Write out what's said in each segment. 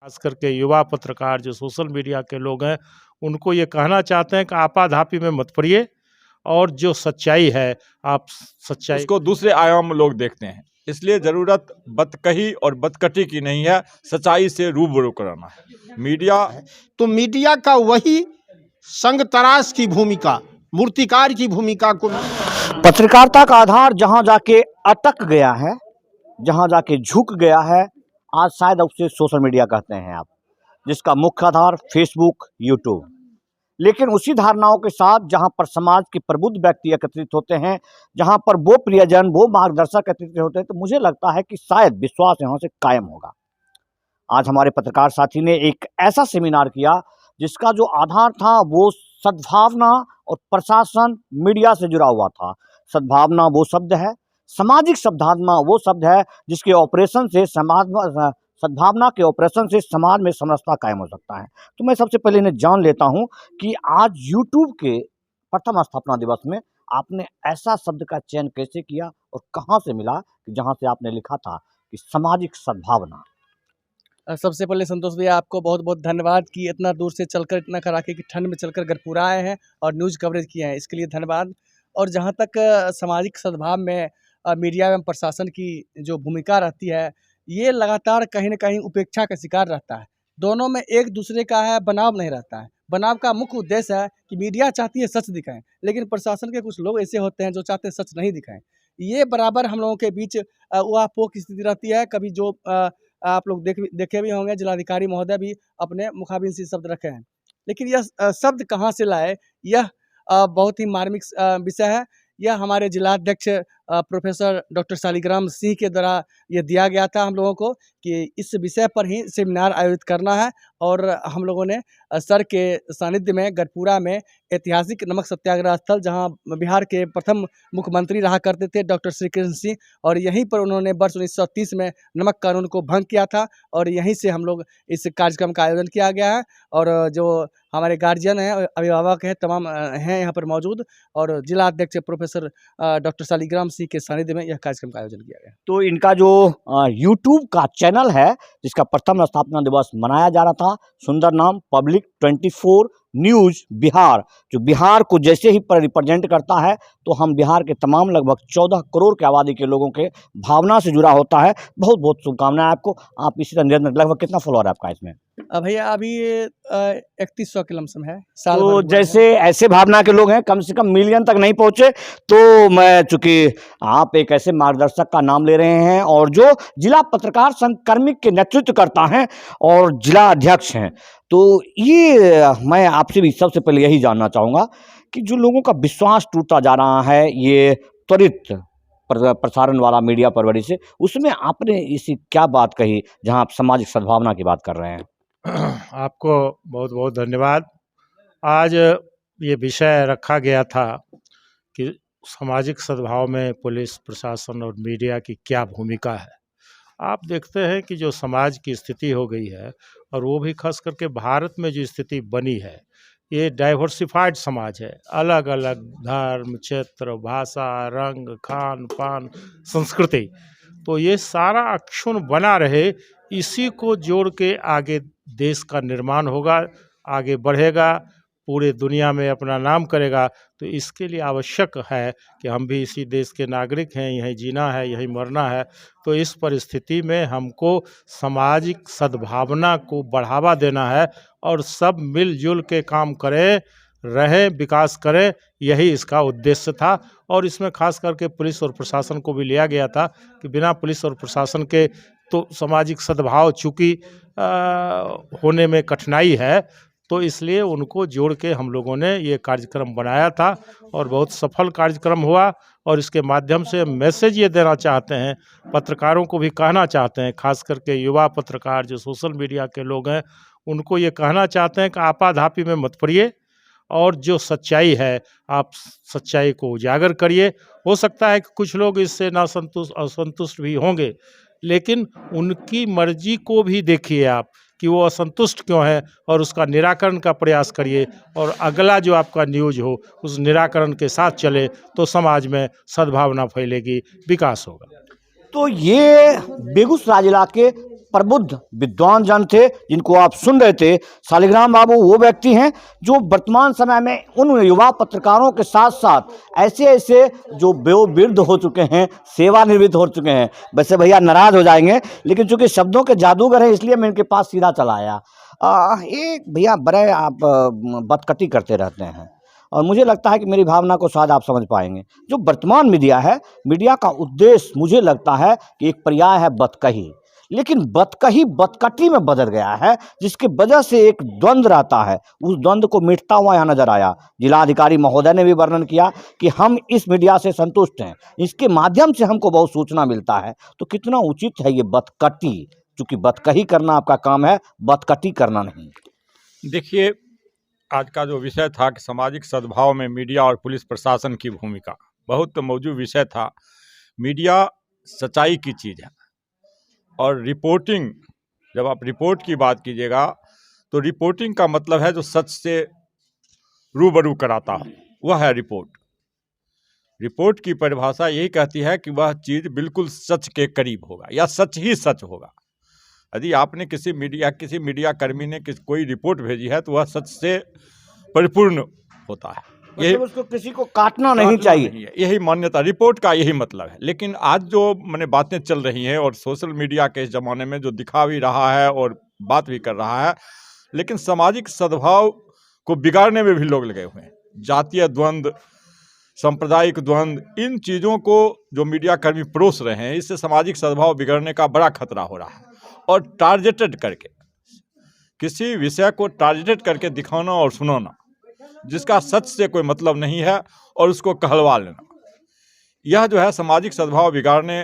खास करके युवा पत्रकार जो सोशल मीडिया के लोग हैं, उनको ये कहना चाहते हैं कि आपाधापी में मत पड़िए और जो सच्चाई है आप सच्चाई उसको दूसरे आयाम में लोग देखते हैं। इसलिए जरूरत बदकही और बदकटी की नहीं है, सच्चाई से रूबरू कराना है। मीडिया तो मीडिया का वही संग तराश की भूमिका, मूर्तिकार की भूमिका को पत्रकारिता का आधार जहां जाके अटक गया है, जहां जाके झुक गया है, आज शायद उसे सोशल मीडिया कहते हैं आप, जिसका मुख्य आधार फेसबुक, यूट्यूब। लेकिन उसी धारणाओं के साथ जहां पर समाज के प्रबुद्ध व्यक्ति एकत्रित होते हैं, जहां पर वो प्रियजन, वो मार्गदर्शक एकत्रित होते हैं, तो मुझे लगता है कि शायद विश्वास यहां से कायम होगा। आज हमारे पत्रकार साथी ने एक ऐसा सेमिनार किया जिसका जो आधार था वो सद्भावना और प्रशासन मीडिया से जुड़ा हुआ था। सद्भावना वो शब्द है, सामाजिक सद्भावना वो शब्द है जिसके ऑपरेशन से समाज, सद्भावना के ऑपरेशन से समाज में समरसता कायम हो सकता है। तो मैं सबसे पहले इन्हें जान लेता हूं कि आज यूट्यूब के प्रथम स्थापना दिवस में आपने ऐसा शब्द का चयन कैसे किया और कहां से मिला कि जहां से आपने लिखा था कि सामाजिक सद्भावना। सबसे पहले संतोष भैया आपको बहुत बहुत धन्यवाद कि इतना दूर से चलकर, इतना कड़ाके की ठंड में चलकर गढ़पुरा आए हैं और न्यूज़ कवरेज किए हैं, इसके लिए धन्यवाद। और जहां तक सामाजिक सद्भाव में मीडिया एवं प्रशासन की जो भूमिका रहती है, ये लगातार कहीं न कहीं उपेक्षा का शिकार रहता है। दोनों में एक दूसरे का है बनाव नहीं रहता है। बनाव का मुख्य उद्देश्य है कि मीडिया चाहती है सच दिखाएं, लेकिन प्रशासन के कुछ लोग ऐसे होते हैं जो चाहते हैं सच नहीं दिखाएं। ये बराबर हम लोगों के बीच उहापोह की स्थिति रहती है। कभी जो आप लोग देखे भी होंगे, जिलाधिकारी महोदय भी अपने मुखाबिन से शब्द रखे हैं, लेकिन यह शब्द कहाँ से लाए, यह बहुत ही मार्मिक विषय है। यह हमारे जिलाध्यक्ष प्रोफेसर डॉक्टर शालिग्राम सिंह के द्वारा ये दिया गया था हम लोगों को कि इस विषय पर ही सेमिनार आयोजित करना है। और हम लोगों ने सर के सानिध्य में गढ़पुरा में ऐतिहासिक नमक सत्याग्रह स्थल, जहां बिहार के प्रथम मुख्यमंत्री रहा करते थे डॉक्टर श्री कृष्ण सिंह, और यहीं पर उन्होंने वर्ष 1930 में नमक कानून को भंग किया था, और यहीं से हम लोग इस कार्यक्रम का आयोजन किया गया है। और जो हमारे गार्जियन हैं, अभिभावक हैं, तमाम हैं यहाँ पर मौजूद, और जिला अध्यक्ष प्रोफेसर डॉक्टर शालिग्राम सिंह के सानिध्य में यह कार्यक्रम का आयोजन किया गया। तो इनका जो यूट्यूब का चैनल है जिसका प्रथम स्थापना दिवस मनाया जा रहा था, सुंदर नाम पब्लिक 24 न्यूज बिहार, जो बिहार को जैसे ही रिप्रेजेंट करता है तो हम बिहार के तमाम लगभग 14 करोड़ की आबादी के लोगों के भावना से जुड़ा होता है। बहुत बहुत शुभकामनाएं आपको। आप इसी तरह लगभग कितना फॉलोअर है आपका इसमें? भैया अभी 3100 के लमसम है साल तो भर। जैसे ऐसे भावना के लोग हैं, कम से कम मिलियन तक नहीं पहुंचे, तो मैं चूंकि आप एक ऐसे मार्गदर्शक का नाम ले रहे हैं और जो जिला पत्रकार संघ कार्मिक के नेतृत्व करता है और जिला अध्यक्ष हैं, तो ये मैं आपसे भी सबसे पहले यही जानना चाहूँगा कि जो लोगों का विश्वास टूटता जा रहा है ये त्वरित प्रसारण वाला मीडिया परवरिश से, उसमें आपने इसी क्या बात कही जहां आप सामाजिक सद्भावना की बात कर रहे हैं? आपको बहुत बहुत धन्यवाद। आज ये विषय रखा गया था कि सामाजिक सद्भाव में पुलिस प्रशासन और मीडिया की क्या भूमिका है। आप देखते हैं कि जो समाज की स्थिति हो गई है, और वो भी खास करके भारत में जो स्थिति बनी है, ये डाइवर्सिफाइड समाज है। अलग अलग धर्म, क्षेत्र, भाषा, रंग, खान पान, संस्कृति, तो ये सारा अक्षुण्ण बना रहे, इसी को जोड़ के आगे देश का निर्माण होगा, आगे बढ़ेगा, पूरे दुनिया में अपना नाम करेगा। तो इसके लिए आवश्यक है कि हम भी इसी देश के नागरिक हैं, यहीं जीना है, यहीं मरना है। तो इस परिस्थिति में हमको सामाजिक सद्भावना को बढ़ावा देना है और सब मिलजुल के काम करें, रहें, विकास करें, यही इसका उद्देश्य था। और इसमें खास करके पुलिस और प्रशासन को भी लिया गया था कि बिना पुलिस और प्रशासन के तो सामाजिक सद्भाव चूँकि होने में कठिनाई है, तो इसलिए उनको जोड़ के हम लोगों ने ये कार्यक्रम बनाया था और बहुत सफल कार्यक्रम हुआ। और इसके माध्यम से मैसेज ये देना चाहते हैं, पत्रकारों को भी कहना चाहते हैं, खास करके युवा पत्रकार जो सोशल मीडिया के लोग हैं, उनको ये कहना चाहते हैं कि आपाधापी में मत पड़िए और जो सच्चाई है आप सच्चाई को उजागर करिए। हो सकता है कि कुछ लोग इससे असंतुष्ट भी होंगे, लेकिन उनकी मर्जी को भी देखिए आप कि वो असंतुष्ट क्यों है, और उसका निराकरण का प्रयास करिए, और अगला जो आपका न्यूज़ हो उस निराकरण के साथ चले, तो समाज में सद्भावना फैलेगी, विकास होगा। तो ये बेगूसराय जिला के प्रबुद्ध विद्वान जन थे जिनको आप सुन रहे थे। शालिग्राम बाबू वो व्यक्ति हैं जो वर्तमान समय में उन युवा पत्रकारों के साथ साथ ऐसे ऐसे जो वयोवृद्ध हो चुके हैं, सेवानिवृत्त हो चुके हैं। वैसे भैया नाराज हो जाएंगे, लेकिन चूंकि शब्दों के जादूगर हैं इसलिए मैं इनके पास सीधा चला आया। एक भैया बड़े आप बदकटी करते रहते हैं और मुझे लगता है कि मेरी भावना को शायद आप समझ पाएंगे। जो वर्तमान मीडिया है, मीडिया का उद्देश्य मुझे लगता है कि एक पर्याय है बदकही, लेकिन बदकही बदकटी में बदल गया है, जिसकी वजह से एक द्वंद्व रहता है। उस द्वंद्व को मिटता हुआ यहाँ नजर आया। जिलाधिकारी महोदय ने भी वर्णन किया कि हम इस मीडिया से संतुष्ट हैं, इसके माध्यम से हमको बहुत सूचना मिलता है। तो कितना उचित है ये बदकटी, क्योंकि बदकही करना आपका काम है, बदकटी करना नहीं। देखिए, आज का जो विषय था कि सामाजिक सद्भाव में मीडिया और पुलिस प्रशासन की भूमिका, बहुत मौजूद विषय था। मीडिया सच्चाई की चीज़ है और रिपोर्टिंग, जब आप रिपोर्ट की बात कीजिएगा तो रिपोर्टिंग का मतलब है जो सच से रूबरू कराता हो, वह है रिपोर्ट। रिपोर्ट की परिभाषा यही कहती है कि वह चीज़ बिल्कुल सच के करीब होगा या सच ही सच होगा। यदि आपने किसी मीडिया कर्मी ने कोई रिपोर्ट भेजी है तो वह सच से परिपूर्ण होता है। यही उसको किसी को काटना नहीं चाहिए, यही मान्यता रिपोर्ट का यही मतलब है। लेकिन आज जो मैंने बातें चल रही हैं और सोशल मीडिया के इस ज़माने में जो दिखा भी रहा है और बात भी कर रहा है, लेकिन सामाजिक सद्भाव को बिगाड़ने में भी लोग लगे हुए हैं। जातीय द्वंद्व, सांप्रदायिक द्वंद्व, इन चीज़ों को जो मीडिया कर्मी परोस रहे हैं, इससे सामाजिक सद्भाव बिगड़ने का बड़ा खतरा हो रहा है। और टारगेटेड करके किसी विषय को टारगेटेड करके दिखाना और सुनाना जिसका सच से कोई मतलब नहीं है और उसको कहलवा लेना, यह जो है सामाजिक सद्भाव बिगाड़ने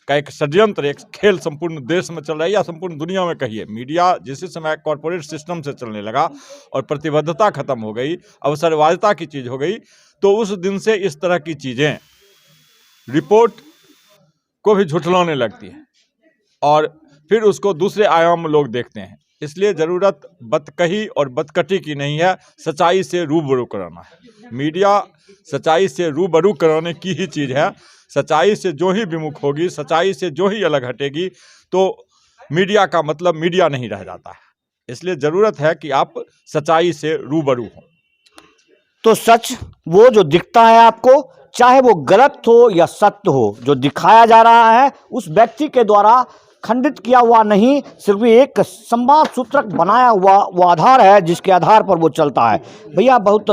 का एक षड्यंत्र, एक खेल संपूर्ण देश में चल रहा है या संपूर्ण दुनिया में कहिए। मीडिया जिस समय कॉरपोरेट सिस्टम से चलने लगा और प्रतिबद्धता खत्म हो गई, अवसरवादिता की चीज़ हो गई, तो उस दिन से इस तरह की चीज़ें रिपोर्ट को भी झुठलाने लगती हैं और फिर उसको दूसरे आयाम में लोग देखते हैं। इसलिए ज़रूरत बदकही और बदकटी की नहीं है, सच्चाई से रूबरू कराना है। मीडिया सच्चाई से रूबरू कराने की ही चीज़ है। सच्चाई से जो ही विमुख होगी, सच्चाई से जो ही अलग हटेगी, तो मीडिया का मतलब मीडिया नहीं रह जाता है। इसलिए ज़रूरत है कि आप सच्चाई से रूबरू हों। तो सच वो जो दिखता है आपको, चाहे वो गलत हो या सत्य हो, जो दिखाया जा रहा है उस व्यक्ति के द्वारा खंडित किया हुआ नहीं, सिर्फ एक संवाद सूत्रक बनाया हुआ वो आधार है जिसके आधार पर वो चलता है। भैया बहुत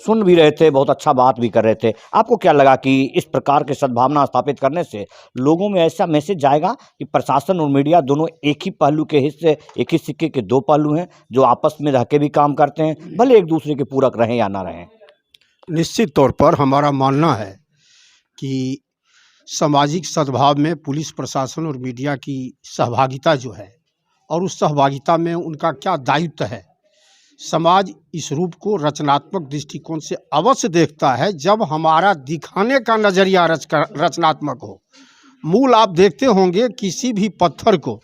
सुन भी रहे थे, बहुत अच्छा बात भी कर रहे थे। आपको क्या लगा कि इस प्रकार के सद्भावना स्थापित करने से लोगों में ऐसा मैसेज जाएगा कि प्रशासन और मीडिया दोनों एक ही पहलू के हिस्से, एक ही सिक्के के दो पहलू हैं, जो आपस में रह के भी काम करते हैं, भले एक दूसरे के पूरक रहें या ना रहें? निश्चित तौर पर हमारा मानना है कि सामाजिक सद्भाव में पुलिस प्रशासन और मीडिया की सहभागिता जो है और उस सहभागिता में उनका क्या दायित्व है, समाज इस रूप को रचनात्मक दृष्टिकोण से अवश्य देखता है जब हमारा दिखाने का नज़रिया रचनात्मक हो। मूल आप देखते होंगे किसी भी पत्थर को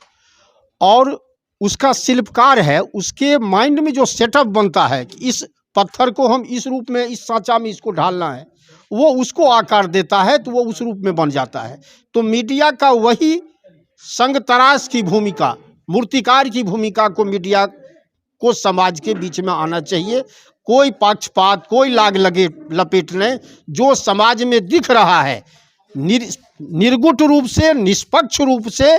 और उसका शिल्पकार है, उसके माइंड में जो सेटअप बनता है कि इस पत्थर को हम इस रूप में, इस सांचा में इसको ढालना है, वो उसको आकार देता है तो वो उस रूप में बन जाता है। तो मीडिया का वही संग तराश की भूमिका, मूर्तिकार की भूमिका को मीडिया को समाज के बीच में आना चाहिए। कोई पक्षपात, कोई लाग लगे लपेटने, जो समाज में दिख रहा है निर्गुट रूप से, निष्पक्ष रूप से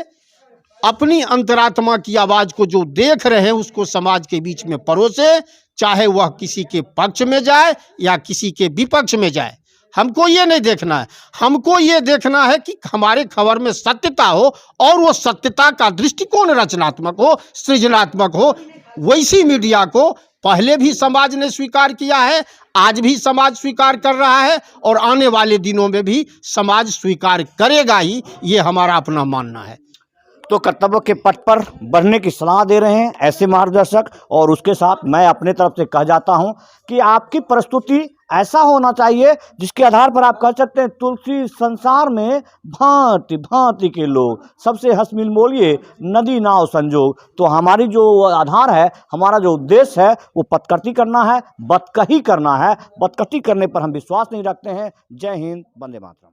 अपनी अंतरात्मा की आवाज़ को जो देख रहे हैं उसको समाज के बीच में परोसे, चाहे वह किसी के पक्ष में जाए या किसी के विपक्ष में जाए। हमको ये नहीं देखना है, हमको ये देखना है कि हमारे खबर में सत्यता हो और वो सत्यता का दृष्टिकोण रचनात्मक हो, सृजनात्मक हो। वैसी मीडिया को पहले भी समाज ने स्वीकार किया है, आज भी समाज स्वीकार कर रहा है और आने वाले दिनों में भी समाज स्वीकार करेगा ही, ये हमारा अपना मानना है। तो कर्तव्य के पथ पर बढ़ने की सलाह दे रहे हैं ऐसे मार्गदर्शक, और उसके साथ मैं अपने तरफ से कह जाता हूं कि आपकी प्रस्तुति ऐसा होना चाहिए जिसके आधार पर आप कह सकते हैं तुलसी संसार में भांति भांति के लोग, सबसे हंस मिल बोलिए नदी नाव संजोग। तो हमारी जो आधार है, हमारा जो उद्देश्य है वो पथकटी करना है, बदकही करना है। बदकटी करने पर हम विश्वास नहीं रखते हैं। जय हिंद, वंदे मातरम।